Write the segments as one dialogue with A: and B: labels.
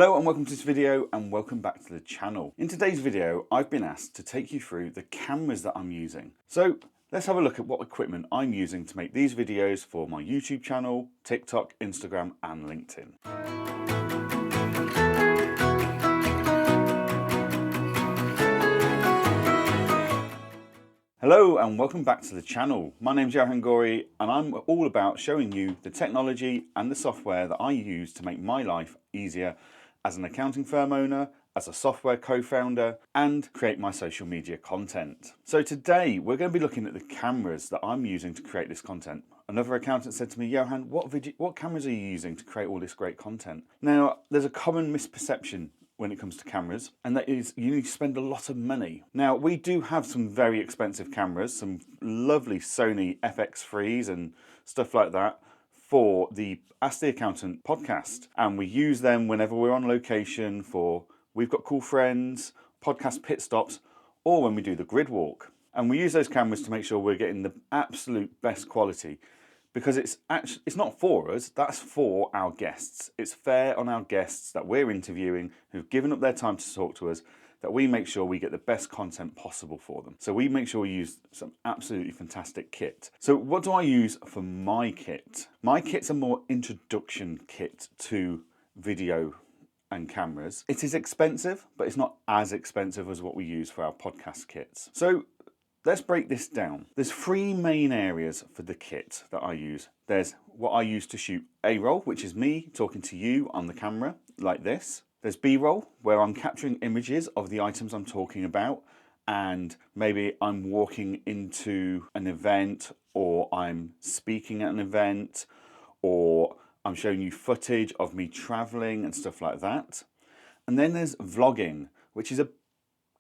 A: Hello and welcome to this video and welcome back to the channel. In today's video, I've been asked to take you through the cameras that I'm using. So let's have a look at what equipment I'm using to make these videos for my YouTube channel, TikTok, Instagram and LinkedIn. Hello and welcome back to the channel. My name's Johann Goree and I'm all about showing you the technology and the software that I use to make my life easier as an accounting firm owner, as a software co-founder, and create my social media content. So today we're going to be looking at the cameras that I'm using to create this content. Another accountant said to me, Johann, what cameras are you using to create all this great content? Now, there's a common misperception when it comes to cameras, and that is you need to spend a lot of money. Now, we do have some very expensive cameras, some lovely Sony FX3s and stuff like that for the Ask the Accountant podcast. And we use them whenever we're on location for We've Got Cool Friends, podcast pit stops, or when we do the grid walk. And we use those cameras to make sure we're getting the absolute best quality, because it's not for us, that's for our guests. It's fair on our guests that we're interviewing, who've given up their time to talk to us, that we make sure we get the best content possible for them. So we make sure we use some absolutely fantastic kit. So what do I use for my kit? My kit's a more introduction kit to video and cameras. It is expensive, but it's not as expensive as what we use for our podcast kits. So let's break this down. There's three main areas for the kit that I use. There's what I use to shoot A-roll, which is me talking to you on the camera like this. There's B-roll, where I'm capturing images of the items I'm talking about, and maybe I'm walking into an event, or I'm speaking at an event, or I'm showing you footage of me traveling and stuff like that. And then there's vlogging, which is a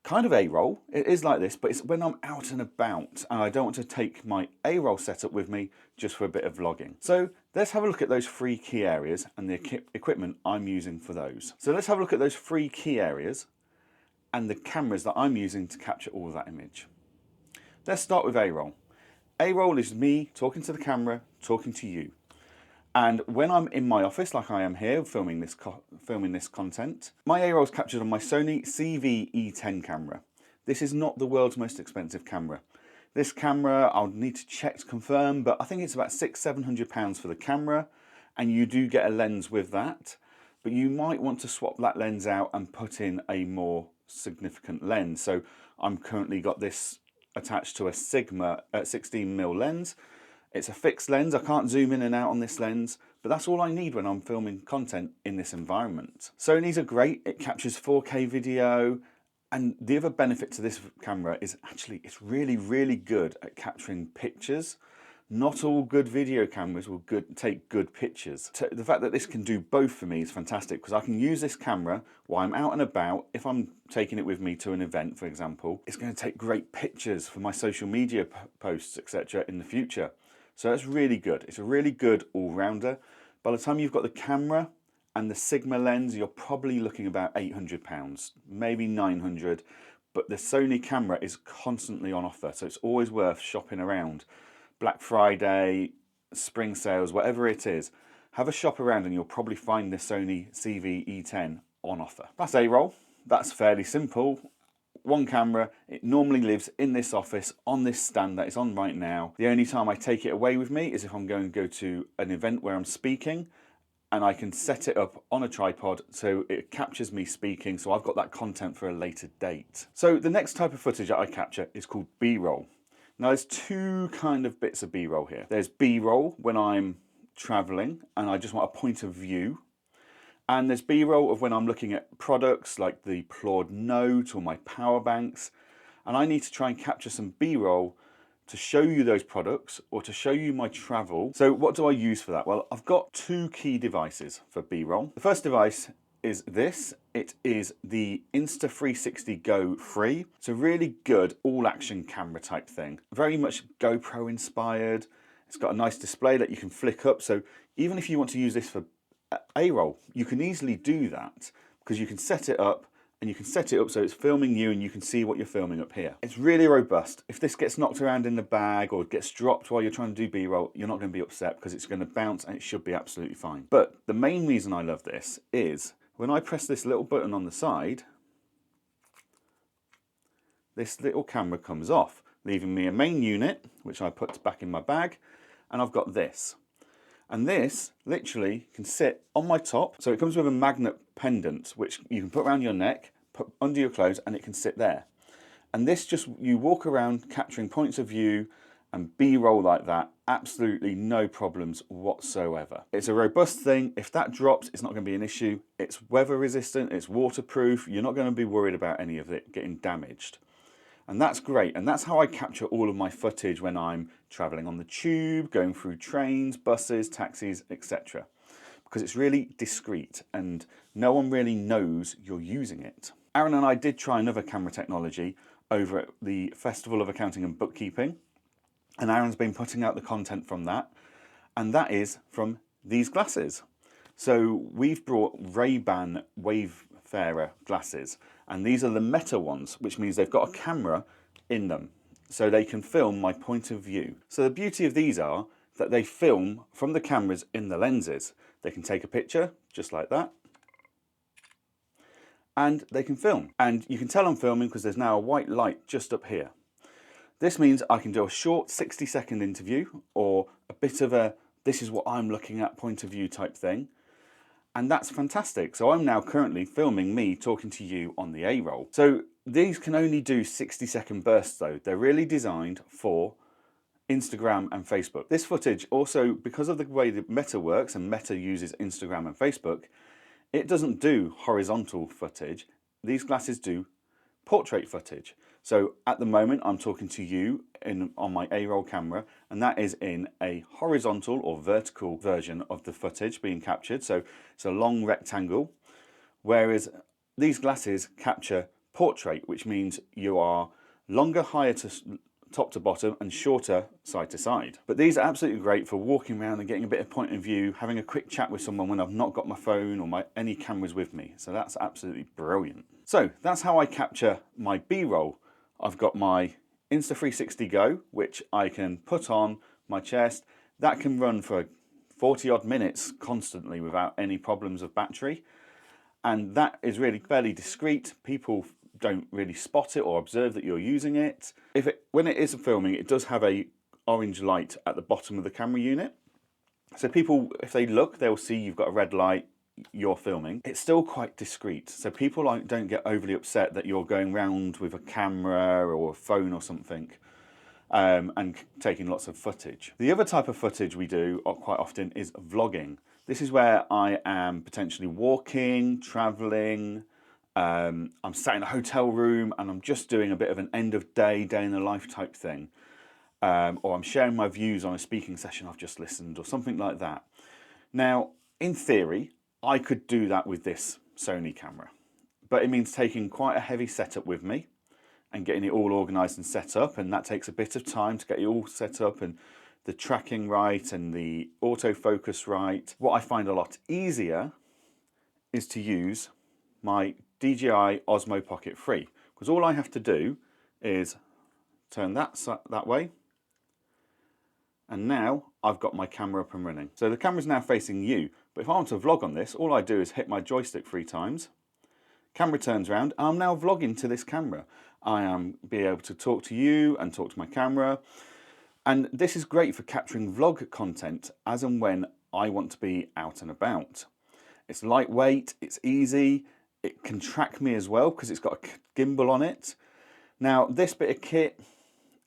A: kind of A-roll. It is like this, but it's when I'm out and about and I don't want to take my A-roll setup with me just for a bit of vlogging. So let's have a look at those three key areas and the equipment I'm using for those. So let's have a look at those three key areas and the cameras that I'm using to capture all of that image. Let's start with A-roll. A-roll is me talking to the camera, talking to you. And when I'm in my office, like I am here, filming this content, my A-roll is captured on my Sony CV-E10 camera. This is not the world's most expensive camera. This camera, I'll need to check to confirm, but I think it's about £600–700 for the camera, and you do get a lens with that. But you might want to swap that lens out and put in a more significant lens. So I'm currently got this attached to a Sigma 16mm lens. It's a fixed lens. I can't zoom in and out on this lens, but that's all I need when I'm filming content in this environment. Sony's are great. It captures 4K video. And the other benefit to this camera is actually it's really, really good at capturing pictures. Not all good video cameras will take good pictures. The fact that this can do both for me is fantastic, because I can use this camera while I'm out and about. If I'm taking it with me to an event, for example, it's going to take great pictures for my social media posts, etc. in the future. So that's really good. It's a really good all-rounder. By the time you've got the camera and the Sigma lens, you're probably looking about £800, maybe 900. But the Sony camera is constantly on offer, so it's always worth shopping around. Black Friday, spring sales, whatever it is, have a shop around and you'll probably find the Sony CV-E10 on offer. That's A-roll. That's fairly simple. One camera, it normally lives in this office on this stand that it's on right now. The only time I take it away with me is if I'm going to go to an event where I'm speaking, and I can set it up on a tripod so it captures me speaking, so I've got that content for a later date. So the next type of footage that I capture is called B-roll. Now there's two kind of bits of B-roll here. There's B-roll when I'm traveling and I just want a point of view. And there's B-roll of when I'm looking at products like the Claude Note or my power banks. And I need to try and capture some B-roll to show you those products or to show you my travel. So what do I use for that? Well, I've got two key devices for B-roll. The first device is this. It is the Insta360 Go 3. It's a really good all-action camera type thing. Very much GoPro inspired. It's got a nice display that you can flick up. So even if you want to use this for A-roll, you can easily do that because you can set it up and you can set it up so it's filming you and you can see what you're filming up here. It's really robust. If this gets knocked around in the bag or gets dropped while you're trying to do B-roll, you're not going to be upset because it's going to bounce and it should be absolutely fine. But the main reason I love this is when I press this little button on the side, this little camera comes off, leaving me a main unit, which I put back in my bag, and I've got this. And this literally can sit on my top. So it comes with a magnet pendant, which you can put around your neck, put under your clothes, and it can sit there. And this just, you walk around capturing points of view and B-roll like that, absolutely no problems whatsoever. It's a robust thing. If that drops, it's not going to be an issue. It's weather resistant, it's waterproof. You're not going to be worried about any of it getting damaged. And that's great. And that's how I capture all of my footage when I'm traveling on the tube, going through trains, buses, taxis, etc. Because it's really discreet and no one really knows you're using it. Aaron and I did try another camera technology over at the Festival of Accounting and Bookkeeping. And Aaron's been putting out the content from that. And that is from these glasses. So we've brought Ray-Ban Wayfarer glasses. And these are the Meta ones, which means they've got a camera in them. So they can film my point of view. So the beauty of these are that they film from the cameras in the lenses. They can take a picture, just like that. And they can film. And you can tell I'm filming because there's now a white light just up here. This means I can do a short 60-second interview or a bit of a this is what I'm looking at point of view type thing. And that's fantastic. So I'm now currently filming me talking to you on the A-roll. So these can only do 60-second bursts though. They're really designed for Instagram and Facebook. This footage also, because of the way that Meta works, and Meta uses Instagram and Facebook, it doesn't do horizontal footage. These glasses do portrait footage. So at the moment I'm talking to you on my A-roll camera, and that is in a horizontal or vertical version of the footage being captured. So it's a long rectangle, whereas these glasses capture portrait, which means you are longer, higher to top to bottom and shorter side to side. But these are absolutely great for walking around and getting a bit of point of view, having a quick chat with someone when I've not got my phone or any cameras with me. So that's absolutely brilliant. So that's how I capture my B-roll. I've got my Insta360 Go, which I can put on my chest. That can run for 40 odd minutes constantly without any problems of battery. And that is really fairly discreet. People don't really spot it or observe that you're using it. When it is filming, it does have a orange light at the bottom of the camera unit. So people, if they look, they'll see you've got a red light, you're filming. It's still quite discreet. So people don't get overly upset that you're going around with a camera or a phone or something and taking lots of footage. The other type of footage we do quite often is vlogging. This is where I am potentially walking, traveling, I'm sat in a hotel room and I'm just doing a bit of an end of day in the life type thing. Or I'm sharing my views on a speaking session I've just listened or something like that. Now, in theory, I could do that with this Sony camera, but it means taking quite a heavy setup with me and getting it all organised and set up, and that takes a bit of time to get it all set up and the tracking right and the autofocus right. What I find a lot easier is to use my DJI Osmo Pocket 3, because all I have to do is turn that way, and now I've got my camera up and running. So the camera's now facing you, but if I want to vlog on this, all I do is hit my joystick 3 times, camera turns around, and I'm now vlogging to this camera. I am be able to talk to you and talk to my camera, and this is great for capturing vlog content as and when I want to be out and about. It's lightweight, it's easy, it can track me as well because it's got a gimbal on it. Now this bit of kit,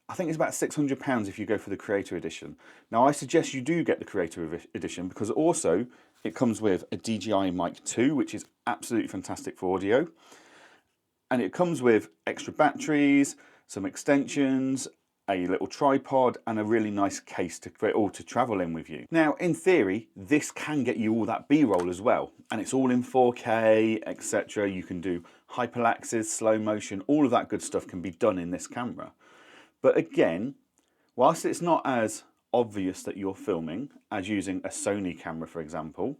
A: I think it's about £600 if you go for the Creator Edition. Now I suggest you do get the Creator Edition because also it comes with a DJI Mic 2, which is absolutely fantastic for audio. And it comes with extra batteries, some extensions, a little tripod and a really nice case for it all to travel in with you. Now in theory this can get you all that B-roll as well, and it's all in 4K, etc. You can do hyperlapses, slow motion, all of that good stuff can be done in this camera. But again, whilst it's not as obvious that you're filming as using a Sony camera for example,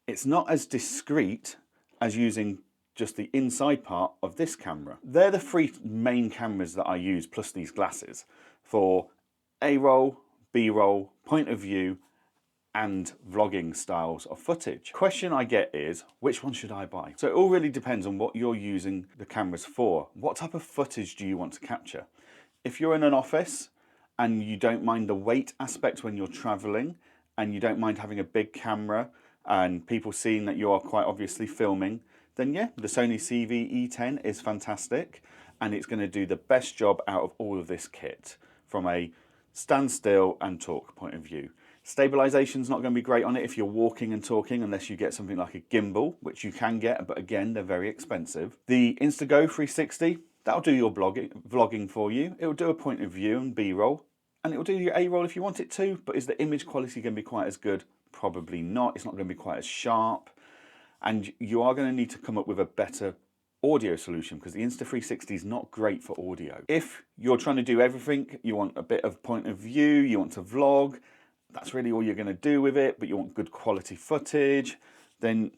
A: it's not as discreet as using just the inside part of this camera. They're the 3 main cameras that I use plus these glasses for A-roll, B-roll, point of view and vlogging styles of footage. Question I get is, which one should I buy? So it all really depends on what you're using the cameras for. What type of footage do you want to capture? If you're in an office and you don't mind the weight aspect when you're traveling, and you don't mind having a big camera and people seeing that you are quite obviously filming, then yeah, the Sony CV-E10 is fantastic, and it's going to do the best job out of all of this kit from a stand still and talk point of view. Stabilization's not going to be great on it if you're walking and talking, unless you get something like a gimbal, which you can get, but again, they're very expensive. The Instago 360, that'll do your vlogging for you. It'll do a point of view and B-roll, and it'll do your A-roll if you want it to, but is the image quality going to be quite as good? Probably not. It's not going to be quite as sharp, and you are going to need to come up with a better audio solution, because the Insta360 is not great for audio. If you're trying to do everything, you want a bit of point of view, you want to vlog, that's really all you're going to do with it, but you want good quality footage, then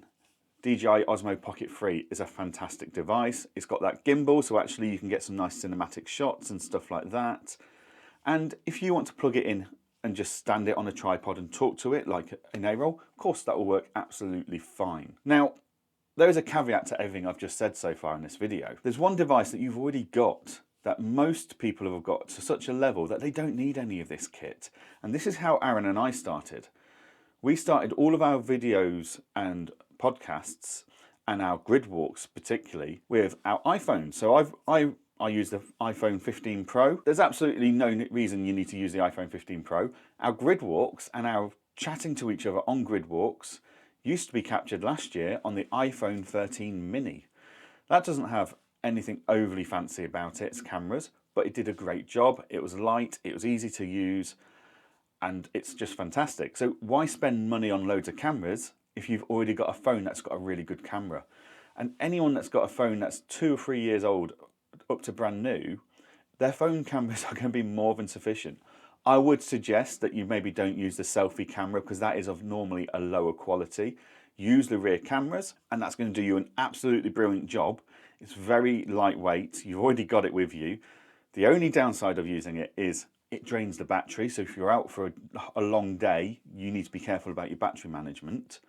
A: DJI Osmo Pocket 3 is a fantastic device. It's got that gimbal, so actually you can get some nice cinematic shots and stuff like that. And if you want to plug it in and just stand it on a tripod and talk to it like an A-roll, of course that will work absolutely fine. Now, there is a caveat to everything I've just said so far in this video. There's one device that you've already got that most people have got to such a level that they don't need any of this kit. And this is how Aaron and I started. We started all of our videos and podcasts and our grid walks particularly with our iPhone. So I use the iPhone 15 Pro. There's absolutely no reason you need to use the iPhone 15 Pro. Our grid walks and our chatting to each other on grid walks used to be captured last year on the iPhone 13 mini. That doesn't have anything overly fancy about its cameras, but it did a great job. It was light, it was easy to use, and it's just fantastic. So why spend money on loads of cameras if you've already got a phone that's got a really good camera? And anyone that's got a phone that's 2 or 3 years old up to brand new, their phone cameras are going to be more than sufficient. I would suggest that you maybe don't use the selfie camera, because that is of normally a lower quality. Use the rear cameras, and that's going to do you an absolutely brilliant job. It's very lightweight. You've already got it with you. The only downside of using it is it drains the battery. So if you're out for a long day, you need to be careful about your battery management.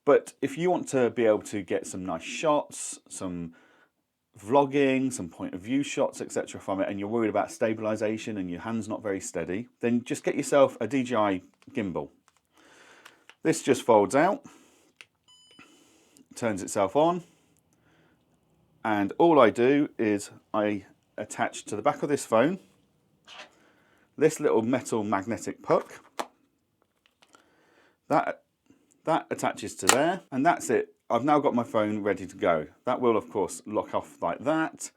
A: But if you want to be able to get some nice shots, some vlogging, some point of view shots, etc. from it, and you're worried about stabilization and your hand's not very steady, then just get yourself a DJI gimbal. This just folds out, turns itself on, and all I do is I attach to the back of this phone this little metal magnetic puck. That attaches to there, and that's it. I've now got my phone ready to go. That will of course lock off like that,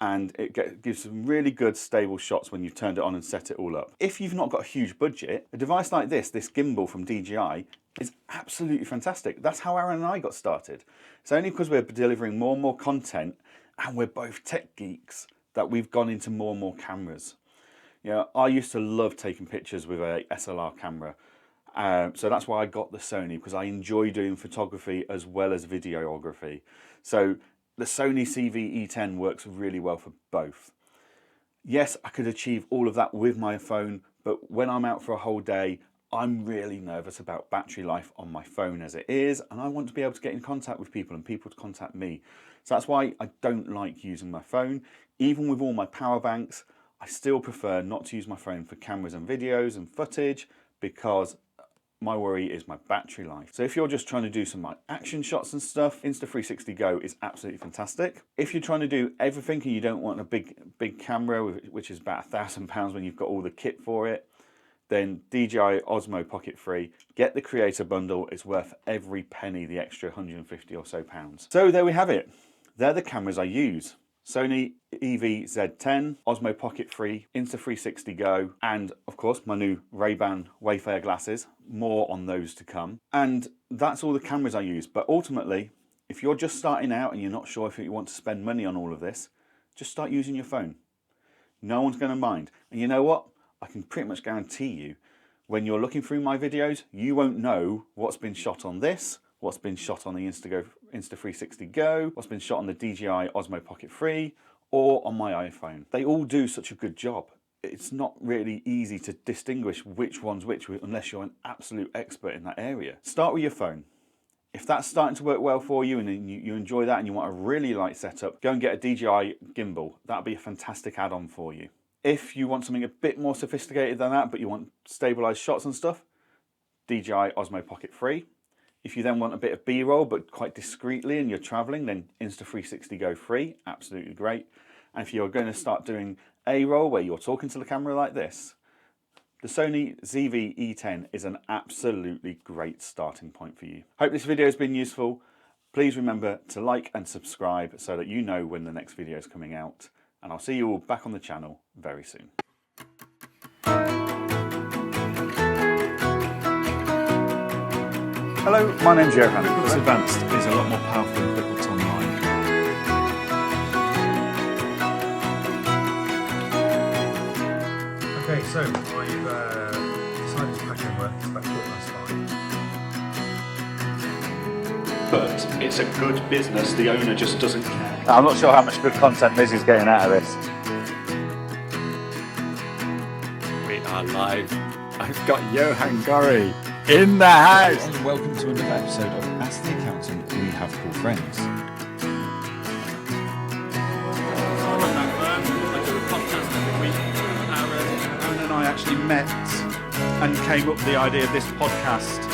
A: and it gives some really good stable shots when you've turned it on and set it all up. If you've not got a huge budget, a device like this gimbal from DJI, is absolutely fantastic. That's how Aaron and I got started. It's only because we're delivering more and more content and we're both tech geeks that we've gone into more and more cameras. You know, I used to love taking pictures with a SLR camera. So that's why I got the Sony, because I enjoy doing photography as well as videography. So the Sony CV-E10 works really well for both. Yes, I could achieve all of that with my phone, but when I'm out for a whole day, I'm really nervous about battery life on my phone as it is, and I want to be able to get in contact with people and people to contact me. So that's why I don't like using my phone. Even with all my power banks, I still prefer not to use my phone for cameras and videos and footage, because my worry is my battery life. So if you're just trying to do some like action shots and stuff, Insta360 Go is absolutely fantastic. If you're trying to do everything and you don't want a big camera, which is about £1,000 when you've got all the kit for it, then DJI Osmo Pocket 3, get the creator bundle. It's worth every penny, the extra 150 or so pounds. So there we have it. They're the cameras I use. Sony EV-Z10, Osmo Pocket 3, Insta360 Go, and of course my new Ray-Ban Wayfarer glasses. More on those to come. And that's all the cameras I use. But ultimately, if you're just starting out and you're not sure if you want to spend money on all of this, just start using your phone. No one's going to mind. And you know what? I can pretty much guarantee you, when you're looking through my videos, you won't know what's been shot on this, what's been shot on the Insta360 Go, what's been shot on the DJI Osmo Pocket 3, or on my iPhone. They all do such a good job. it's not really easy to distinguish which one's which unless you're an absolute expert in that area. Start with your phone. If that's starting to work well for you and you enjoy that and you want a really light setup, go and get a DJI gimbal. That'll be a fantastic add-on for you. If you want something a bit more sophisticated than that, but you want stabilized shots and stuff, DJI Osmo Pocket 3. If you then want a bit of B-roll, but quite discreetly and you're traveling, then Insta360 Go free, absolutely great. And if you're going to start doing A-roll, where you're talking to the camera like this, the Sony ZV-E10 is an absolutely great starting point for you. Hope this video has been useful. Please remember to like and subscribe so that you know when the next video is coming out. And I'll see you all back on the channel very soon. Hello, my name's Johann. QuickBooks Advanced is a lot more powerful than QuickBooks Online. Okay, so I've decided to pack in work. It's about 5:15. But it's a good business. The owner just doesn't care. I'm not sure how much good content Liz is getting out of this.
B: We are live. I've got Johann Goree in the house.
A: And welcome to another episode of Ask the Accountant We Have Called Friends. Aaron and I actually met and came up with the idea of this podcast